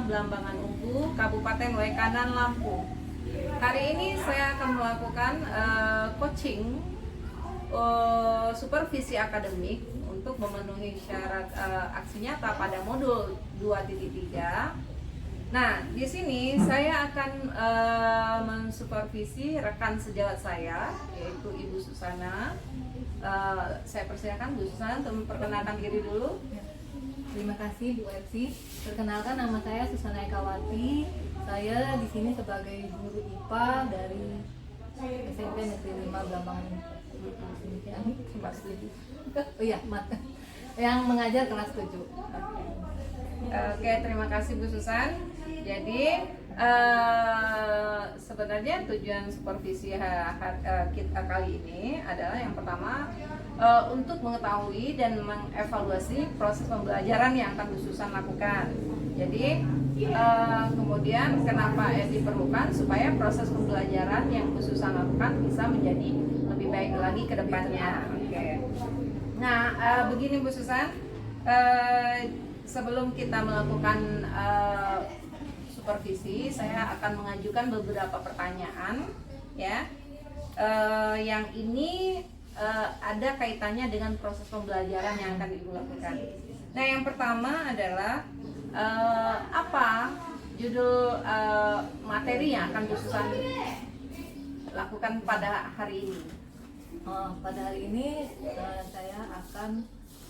Belambangan Ungu, Kabupaten Waikanan, Lampung. Hari ini saya akan melakukan coaching supervisi akademik untuk memenuhi syarat aksi nyata pada modul 2.3. Nah, di sini saya akan mensupervisi rekan sejawat saya, yaitu Ibu Susana. Saya persilakan Bu Susana untuk memperkenalkan diri dulu. Terima kasih Bu Epsi. Perkenalkan, nama saya Susana Ekawati. Saya di sini sebagai guru IPA dari SMP Negeri 5 Belambangan. Oh iya, yang mengajar kelas 7. Oke, terima kasih Bu Susan. Jadi sebenarnya tujuan supervisi kita kali ini adalah yang pertama untuk mengetahui dan mengevaluasi proses pembelajaran yang akan Bu Susan lakukan. Jadi kemudian kenapa diperlukan supaya proses pembelajaran yang Bu Susan lakukan bisa menjadi lebih baik lagi ke depannya. Oke. Nah, begini Bu Susan, sebelum kita melakukan supervisi, saya akan mengajukan beberapa pertanyaan, ya, yang ini ada kaitannya dengan proses pembelajaran yang akan Ibu lakukan. Nah, yang pertama adalah apa judul materi yang akan Bu Susan lakukan pada hari ini? Pada hari ini saya akan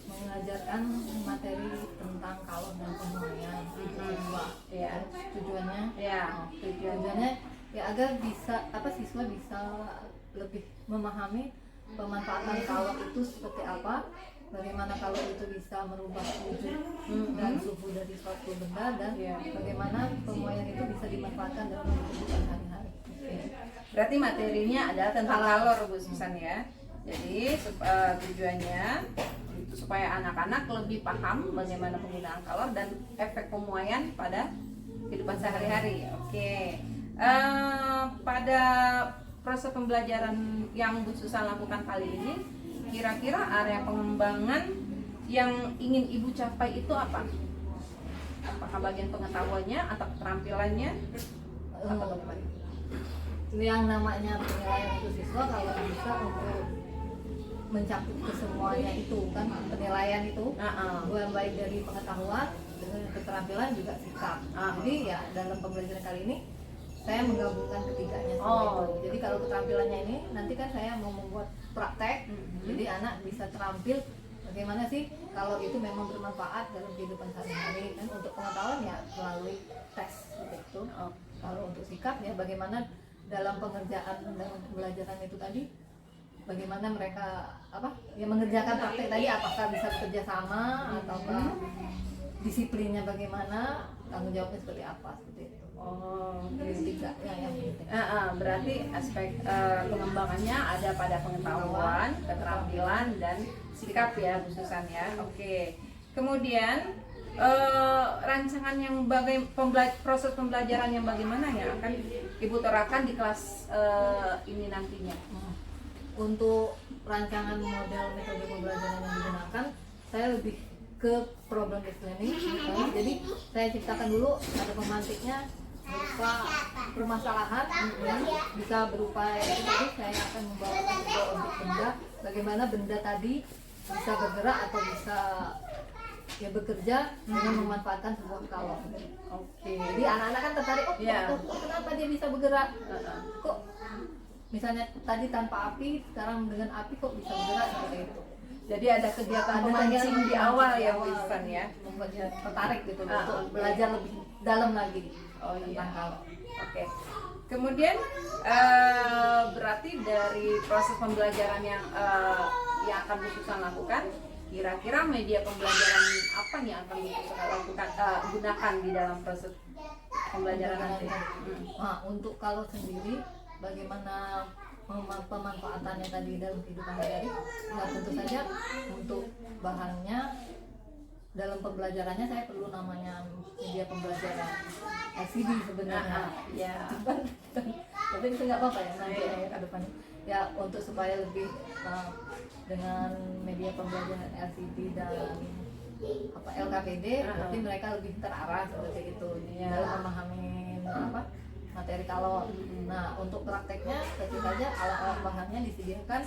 mengajarkan materi tentang kalor dan penuaian siswa. Ya. Tujuannya, Tujuannya ya agar siswa bisa lebih memahami pemanfaatan kalor itu seperti apa, bagaimana kalor itu bisa merubah wujud dan suhu dari suatu benda, dan bagaimana pemuaian itu bisa dimanfaatkan dalam kehidupan sehari-hari. Berarti materinya adalah tentang kalor, Bu Susan, ya. Jadi tujuannya itu supaya anak-anak lebih paham bagaimana penggunaan kalor dan efek pemuaian pada kehidupan sehari-hari. Oke. Pada proses pembelajaran yang Bu Susan lakukan kali ini, kira-kira area pengembangan yang ingin Ibu capai itu apa? Apakah bagian pengetahuannya atau keterampilannya? Yang namanya penilaian itu siswa kalau bisa untuk mencakup ke semuanya itu kan, penilaian itu bukan baik dari pengetahuan dengan keterampilan juga sikap. Jadi ya dalam pembelajaran kali ini saya menggabungkan ketiganya semua itu. Jadi kalau keterampilannya ini nanti kan saya mau membuat praktek, jadi anak bisa terampil bagaimana sih kalau itu memang bermanfaat dalam kehidupan sehari-hari. Dan untuk pengetahuan ya melalui tes gitu. Kalau untuk sikap ya bagaimana dalam pengerjaan dalam pembelajaran itu tadi, bagaimana mereka mengerjakan praktek tadi, apakah bisa bekerja sama ataukah disiplinnya bagaimana, tanggung jawabnya seperti apa, seperti itu. Tiga yang penting. Berarti aspek pengembangannya ada pada pengetahuan, keterampilan, dan sikap ya Bu Susan, ya. Oke. Kemudian rancangan yang proses pembelajaran yang bagaimana ya akan Ibu terapkan di kelas ini nantinya? Untuk rancangan model metode pembelajaran yang digunakan, saya lebih ke problem based learning. Jadi saya ciptakan dulu ada pemantiknya berupa permasalahan, bisa berupa itu tadi saya akan membawakan sebuah objek benda, bagaimana benda tadi bisa bergerak atau bisa ya bekerja dengan memanfaatkan sebuah kalor. Jadi anak-anak kan tertarik, kenapa dia bisa bergerak? Kok misalnya tadi tanpa api, sekarang dengan api kok bisa bergerak, seperti itu. Jadi ada kegiatan pemancing di awal ya Bu Susan, ya, membuat dia tertarik gitu untuk belajar lebih dalam lagi tentang kalor. Oke. Kemudian berarti dari proses pembelajaran yang akan Bu Susan lakukan, kira-kira media pembelajaran apa nih yang akan Bu Susan gunakan di dalam proses pembelajaran nanti? Untuk kalor sendiri, bagaimana pemanfaatannya tadi dalam kehidupan sehari-hari, nah tentu saja untuk bahannya dalam pembelajarannya saya perlu namanya media pembelajaran LCD sebenarnya. Tapi itu nggak apa-apa ya nanti ke depan ya, untuk supaya lebih dengan media pembelajaran LCD dan LKPD, berarti mereka lebih terarah seperti itu dalam memahami materi kalor. Nah, untuk prakteknya tentu saja alat-alat bahannya disediakan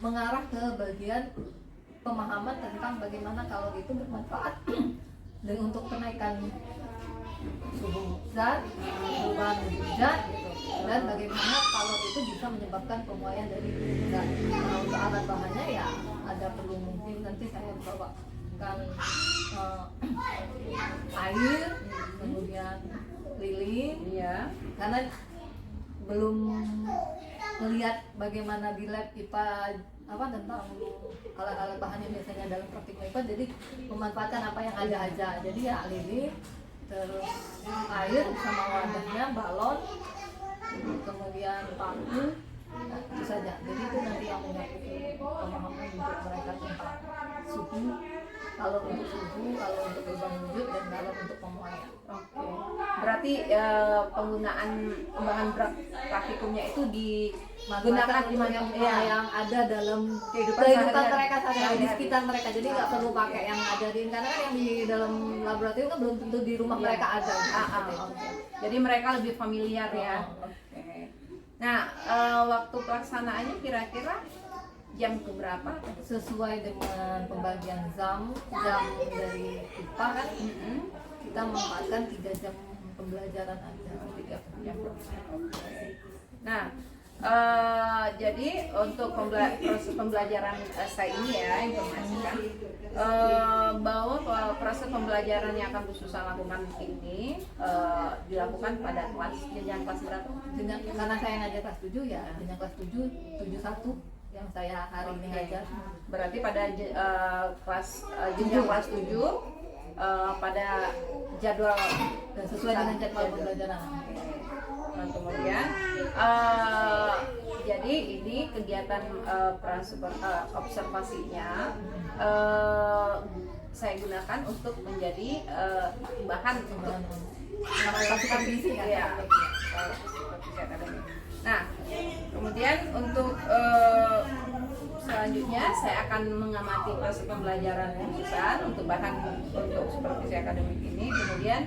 mengarah ke bagian pemahaman tentang bagaimana kalor itu bermanfaat dan untuk kenaikan suhu zat, perubahan zat gitu, dan bagaimana kalor itu bisa menyebabkan pemuaian dari zat. Nah, untuk alat bahannya ya ada perlu mungkin nanti saya bawakan air, kemudian lilin, karena belum melihat bagaimana di lab IPA tentang alat-alat bahan yang biasanya dalam praktik IPA, jadi memanfaatkan apa yang ada aja. Jadi ya lilin, terus air sama wadahnya, balon, kemudian paku, itu saja. Jadi itu nanti yang menyangkut pemahaman untuk mereka tentang suhu, kalau untuk suhu, kalau untuk perubahan wujud, dan kalau untuk pemuaian. Oke. Berarti penggunaan bahan praktikumnya itu digunakan di mana yang ada dalam kehidupan mereka sehari-hari di sekitar mereka. Jadi nggak perlu pakai yang ada di, karena kan yang di dalam laboratorium kan belum tentu di rumah mereka ada. Okay. Jadi mereka lebih familiar ya. Oke. Nah, waktu pelaksanaannya kira-kira jam berapa? Sesuai dengan pembagian jam dari IPA kan, kita memanfaatkan 3 jam pembelajaran aja. 3 jam. Nah, jadi untuk proses pembelajaran saya ini ya, informasikan bahwa proses pembelajaran yang akan Bu Susan lakukan ini dilakukan pada jenjang kelas berapa? Karena saya ngajar kelas 7 ya, jenjang kelas 7, 71 yang saya hari ini ngajar. Berarti pada jenjang kelas 7 pada jadwal sesuai dengan jadwal pembelajaran. Nah, kemudian jadi ini kegiatan observasinya saya gunakan untuk menjadi bahan untuk melakukan visi ya. Nah, kemudian untuk selanjutnya saya akan mengamati proses pembelajaran khususan untuk bahan untuk supervisi akademik ini. Kemudian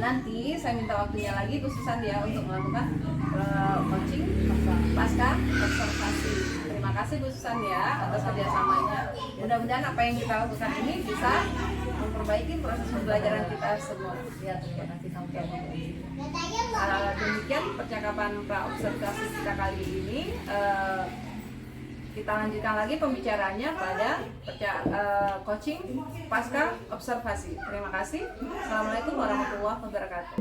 nanti saya minta waktunya lagi khususan ya untuk melakukan coaching pasca observasi. Terima kasih khususan ya atas kerjasamanya. Mudah-mudahan apa yang kita lakukan ini bisa memperbaiki proses pembelajaran kita semua. Ya, terima kasih sama-sama. Demikian percakapan pra-observasi kita kali ini. Kita lanjutkan lagi pembicaraannya pada coaching pasca observasi. Terima kasih. Assalamualaikum warahmatullahi wabarakatuh.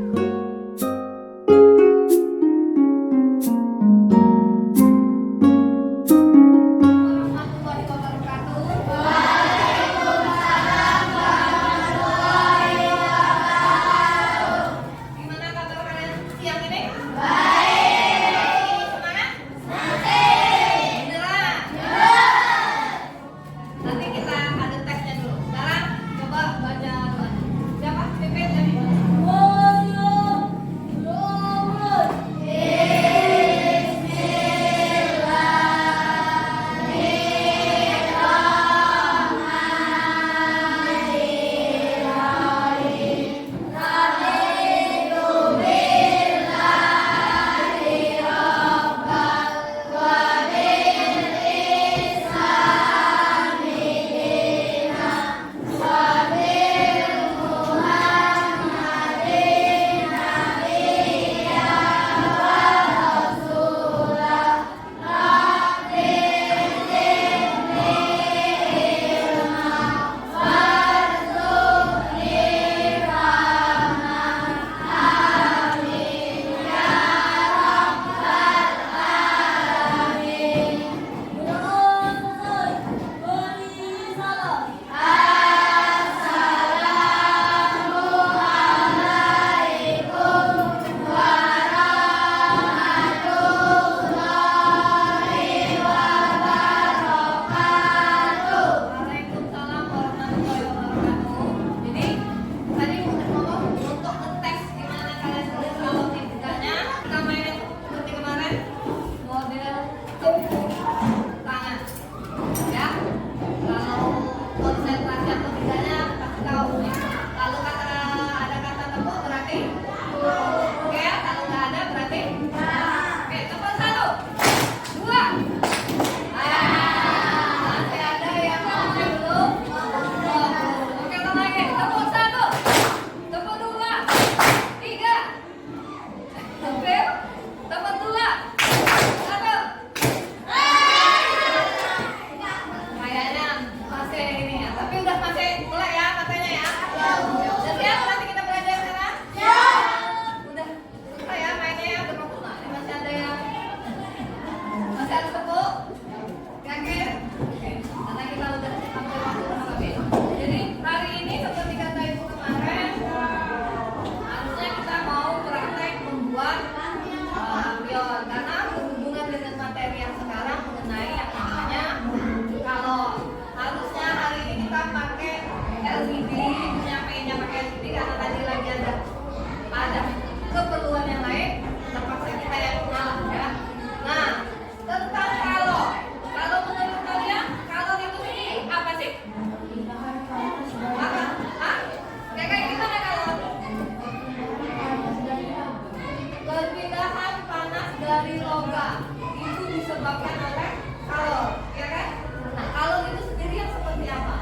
dari logam itu disebabkan oleh kalor, ya kan? Nah, kalor itu sendiri yang seperti apa?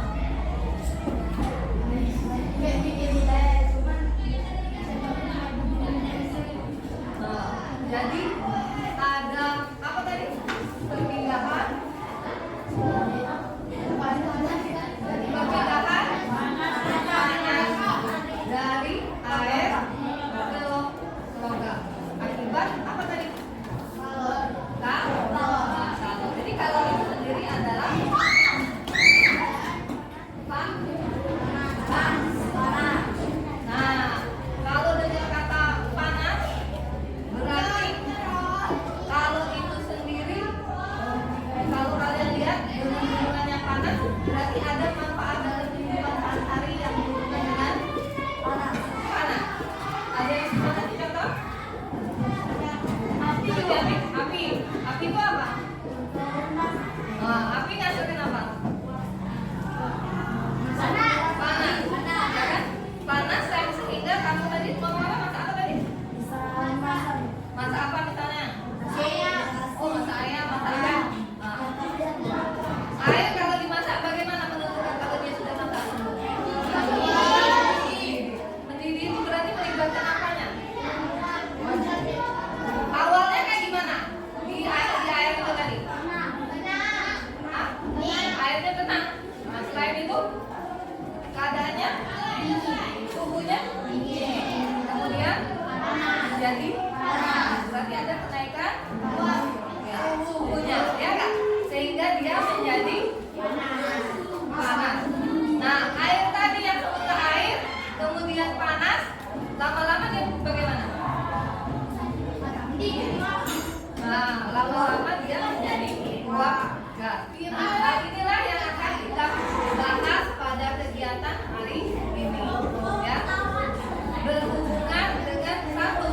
Nah, jadi ada apa tadi? Perpindahan dari air ke logam akibat apa tadi? Kalor. Jadi kalor itu sendiri adalah panas. Nah, kalau dengan kata panas berarti kalau itu sendiri, kalau kalian lihat dengan hubungannya panas berarti ada manfaat dalam kehidupan sehari-hari yang berhubungan dengan panas. Ada yang seperti contoh? Api itu apa? Api ngasilin apa? Panas, ya kan? Panas sehingga kamu tadi mau apa? Masak apa tadi? Masak apa misalnya? Oh, masak ayam, masak ayam. Air kalau dimasak bagaimana menentukan kalau dia sudah matang? Mendidih itu berarti melibatkan apanya? Awalnya kayak gimana? Di air itu tadi? Airnya tenang. Nah, selain itu keadaannya suhunya kemudian jadi berarti ada kenaikan suhunya, ya kan? Sehingga dia menjadi panas. Nah, air tadi yang semula air kemudian panas, lama-lama dia bagaimana? Nah, lama-lama dia menjadi uap gas. Nah, inilah yang akan kita bahas pada kegiatan hari ini, ya. Berhubungan dengan satu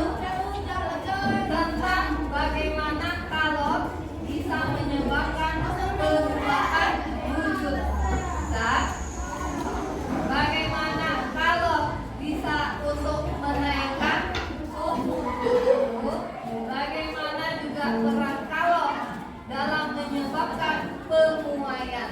tentang bagaimana kalor bisa menyebabkan perubahan wujud dan bagaimana kalor bisa untuk menaikkan suhu, bagaimana juga peran kalor dalam menyebabkan pemuaian.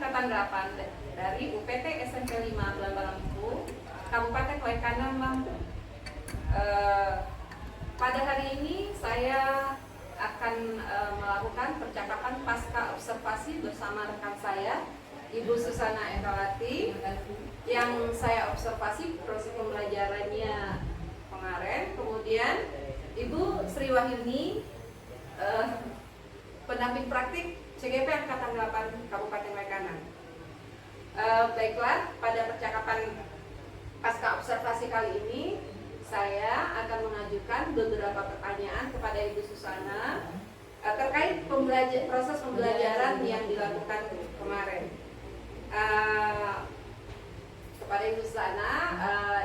Angkatan 8 dari UPT SMP 5 Belambangan, Kabupaten Waikanan, Lampung. Pada hari ini saya akan melakukan percakapan pasca observasi bersama rekan saya, Ibu Susana Ekawati, yang saya observasi proses pembelajarannya kemarin. Kemudian Ibu Sri Wahyuni, pendamping praktik CGP Angkatan 8 Kabupaten Waikanan. Baiklah, pada percakapan pasca observasi kali ini saya akan mengajukan beberapa pertanyaan kepada Ibu Susana terkait proses pembelajaran yang dilakukan kemarin. Kepada Ibu Susana,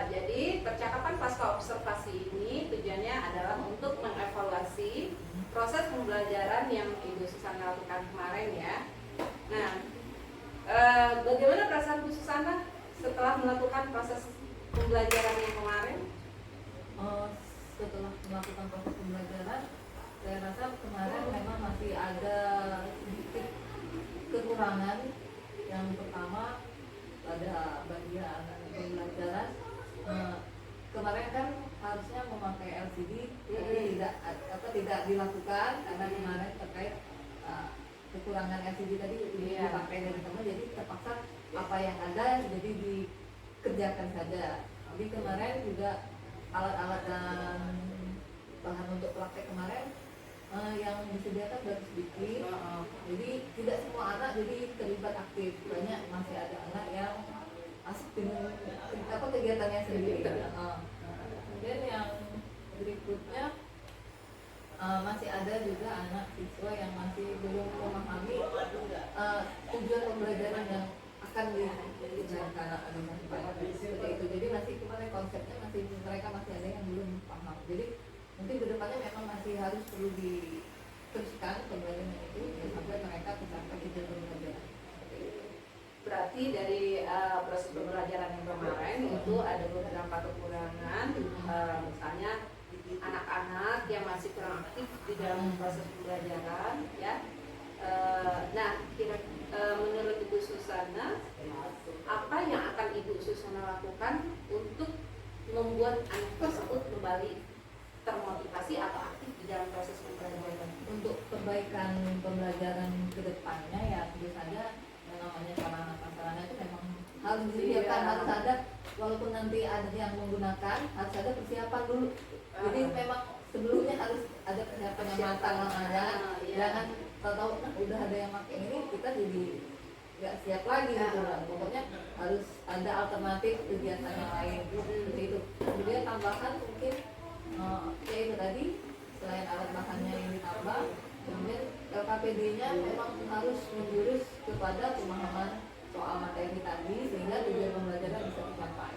jadi percakapan pasca observasi ini tujuannya adalah untuk mengevaluasi proses pembelajaran yang Ibu Susana lakukan kemarin ya. Nah, bagaimana perasaan Bu Susana setelah melakukan proses pembelajaran yang kemarin? Setelah melakukan proses pembelajaran, saya rasa kemarin memang masih ada sedikit kekurangan. Yang pertama, pada bagian pembelajaran kemarin kan harusnya memakai LCD, tapi tidak dilakukan karena kemarin terkait kekurangan LCD tadi dipakai dari teman, jadi terpaksa apa yang ada jadi dikerjakan saja. Jadi kemarin juga alat-alat dan bahan untuk praktek kemarin yang disediakan baru sedikit, jadi tidak semua anak jadi terlibat aktif. Banyak masih ada anak yang asik dengan kegiatannya sendiri. Kemudian yang berikutnya masih ada juga anak siswa yang masih belum memahami tujuan pembelajaran yang akan dikerjakan seperti itu. Jadi masih kemarin konsepnya mereka masih ada yang belum paham. Jadi mungkin kedepannya memang masih harus perlu diteruskan pembelajaran itu ya, sampai mereka mencapai tujuan pembelajaran. Berarti dari proses pembelajaran yang kemarin itu ada beberapa kekurangan, misalnya anak-anak yang masih kurang aktif di dalam proses pembelajaran ya. Nah, menurut Ibu Susana, apa yang akan Ibu Susana lakukan untuk membuat anak tersebut kembali termotivasi atau aktif di dalam proses pembelajaran? Untuk perbaikan pembelajaran ke depannya ya tentu saja yang namanya sarana-prasarana itu memang harus disediakan, harus ada, walaupun nanti ada yang menggunakan harus ada persiapan dulu. Jadi memang sebelumnya harus ada persiapan yang matang, jangan tahu udah ada yang pakai ini kita jadi nggak siap lagi gitu lah. Pokoknya harus ada alternatif kegiatan yang lain seperti itu. Kemudian tambahan mungkin ya itu tadi, selain alat bahannya yang ditambah, kemudian LKPD-nya memang harus menjurus kepada pemahaman soal materi tadi sehingga tujuan pembelajaran bisa tercapai.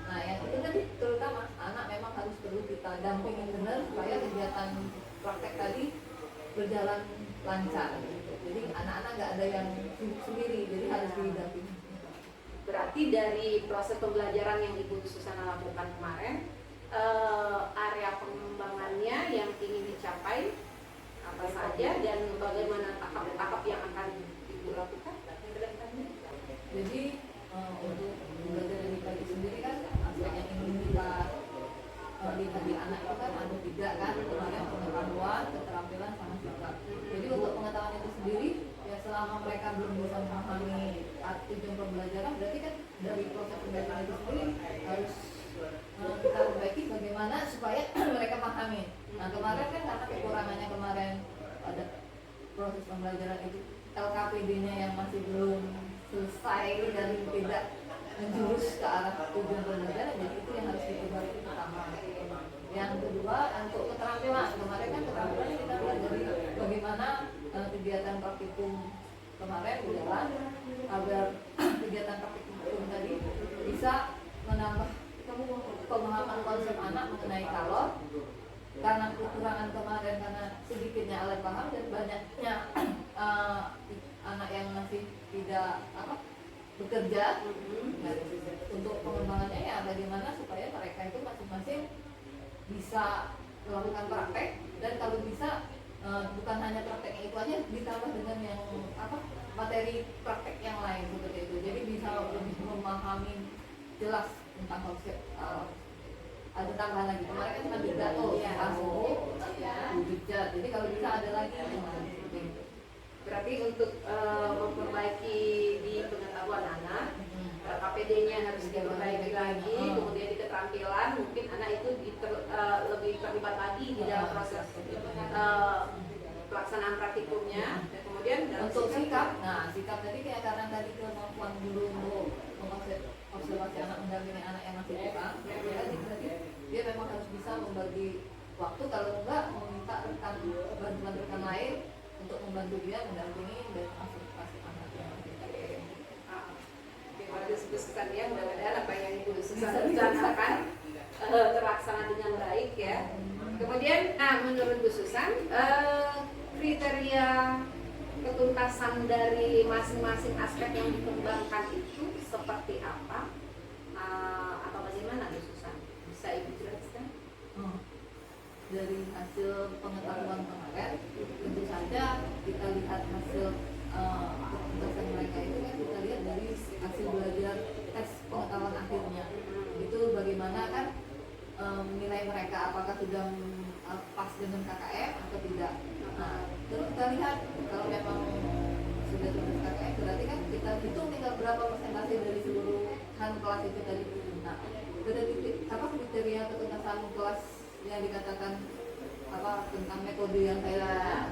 Nah yang itu tadi terutama anak memang harus perlu kita dampingin benar supaya kegiatan praktek tadi berjalan lancar. Jadi anak-anak nggak ada yang sibuk sendiri, jadi harus didampingi. Berarti dari proses pembelajaran yang Ibu Susana lakukan kemarin, area pengembangannya yang ingin dicapai apa saja dan bagaimana tahap-tahap yang akan Ibu lakukan? Jadi untuk belajar dari pagi sendiri kan aspek yang ingin kita lihat di anak itu kan ada 3 kan, kemarin pengetahuan, keterampilan, sama sikap. Jadi untuk pengetahuan itu sendiri ya selama mereka belum bisa memahami tujuan pembelajaran, berarti kan dari proses pembelajaran itu sendiri harus kita perbaiki bagaimana supaya mereka pahami. Nah kemarin kan karena kekurangannya kemarin pada proses pembelajaran itu LKPD-nya yang masih belum selesai dan tidak menjurus ke arah tujuan pembelajaran, jadi itu yang harus diperbaiki pertama. Yang kedua untuk keterampilan, kemarin kan keterampilan kita lihat dari bagaimana kegiatan praktikum kemarin berjalan agar kegiatan praktikum tadi bisa menambah pemahaman konsep anak mengenai kalor, karena kekurangan kemarin karena sedikitnya alat paham dan banyaknya anak yang masih tidak bekerja. Untuk pengembangannya ya bagaimana supaya mereka itu masing-masing bisa melakukan praktek dan kalau bisa bukan hanya prakteknya itu aja, ditambah dengan yang materi praktek yang lain seperti itu. Jadi bisa lebih memahami jelas tentang konsep. Ada tambahan lagi, kemarin kan cuma 3 tuh, suhu, hujat. Jadi kalau bisa ada lagi yang lain seperti itu. Berarti untuk memperbaiki di pengetahuan anak, KPD-nya harus diperbaiki lagi, kemudian di keterampilan mungkin anak itu lebih terlibat lagi di dalam proses pelaksanaan praktikumnya. Dan kemudian untuk sikap, sikap tadi kayak karena tadi kemampuan guru untuk observasi anak, mendampingi anak yang masih kurang, berarti dia memang harus bisa membagi waktu, kalau enggak meminta bantuan rekan lain untuk membantu dia mendampingi dan observasi anak yang masih kurang. Oke, Susan ya, mudah-mudahan apa yang Ibu Susan rencanakan terlaksana dengan baik ya. Kemudian, menurut Bu Susan, kriteria ketuntasan dari masing-masing aspek yang dikembangkan itu seperti apa? Atau bagaimana Bu Susan? Bisa Ibu jelaskan? Dari hasil pengetahuan kemarin, tentu saja kita lihat hasil ketuntasan mereka itu kan kita lihat dari hasil belajar tes pengetahuan akhirnya. Itu bagaimana kan nilai mereka, apakah sudah pas dengan KKM atau tidak. Terus kita lihat kalau memang sudah tugas KKM, berarti kan kita hitung tinggal berapa persentase dari seluruhan kelas itu tadi. Kriteria ketuntasan kelas yang dikatakan tentang metode yang saya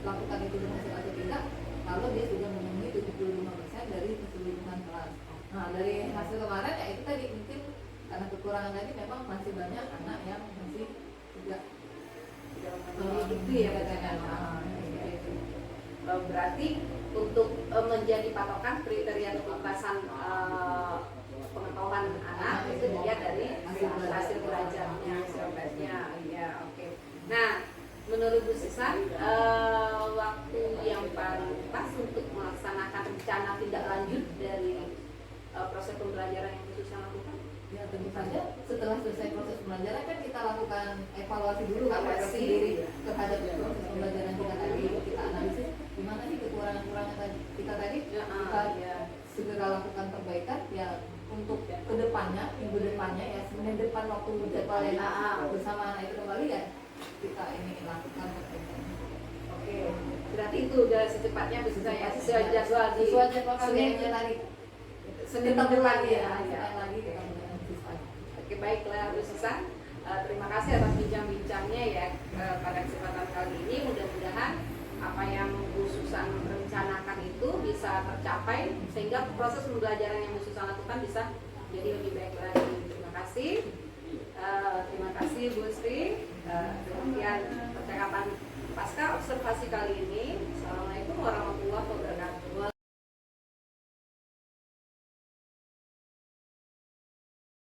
lakukan itu berhasil atau tidak, kalau dia sudah memenuhi 75% dari keseluruhan kelas. Dari hasil kemarin ya itu tadi, mungkin karena kekurangan tadi memang masih banyak anak yang masih tidak itu ya katanya. Berarti untuk menjadi patokan kriteria ketuntasan pengetahuan anak itu dilihat dari hasil belajarnya, ya oke. Nah, menurut Bu Susan, waktu yang paling pas untuk melaksanakan rencana tindak lanjut dari proses pembelajaran yang Bu Susan lakukan? Ya tentu saja setelah selesai proses pembelajaran kan kita lakukan evaluasi dulu, Evaluasi diri terhadap proses pembelajaran kita tadi, kita analisis gimana sih kekurangan-kekurangan kita tadi, kita segera lakukan perbaikan ya untuk kedepannya, minggu depannya ya, Senin depan waktu jadwal yang bersama anak itu kembali ya kita ini lakukan perbaikan. Oke, berarti itu udah secepatnya Bu Susan ya, sesuai jadwal Senin tadi. Senin depan lagi ya. lagi kita. Oke, baiklah Bu Susan, terima kasih atas bincang-bincangnya ya pada kesempatan kali ini. Mudah-mudahan apa yang Bu Susan rencanakan itu bisa tercapai sehingga proses pembelajaran yang Bu Susan lakukan bisa jadi lebih baik lagi. Terima kasih. Terima kasih Bu Sri. Demikian percakapan pasca observasi kali ini. Assalamualaikum.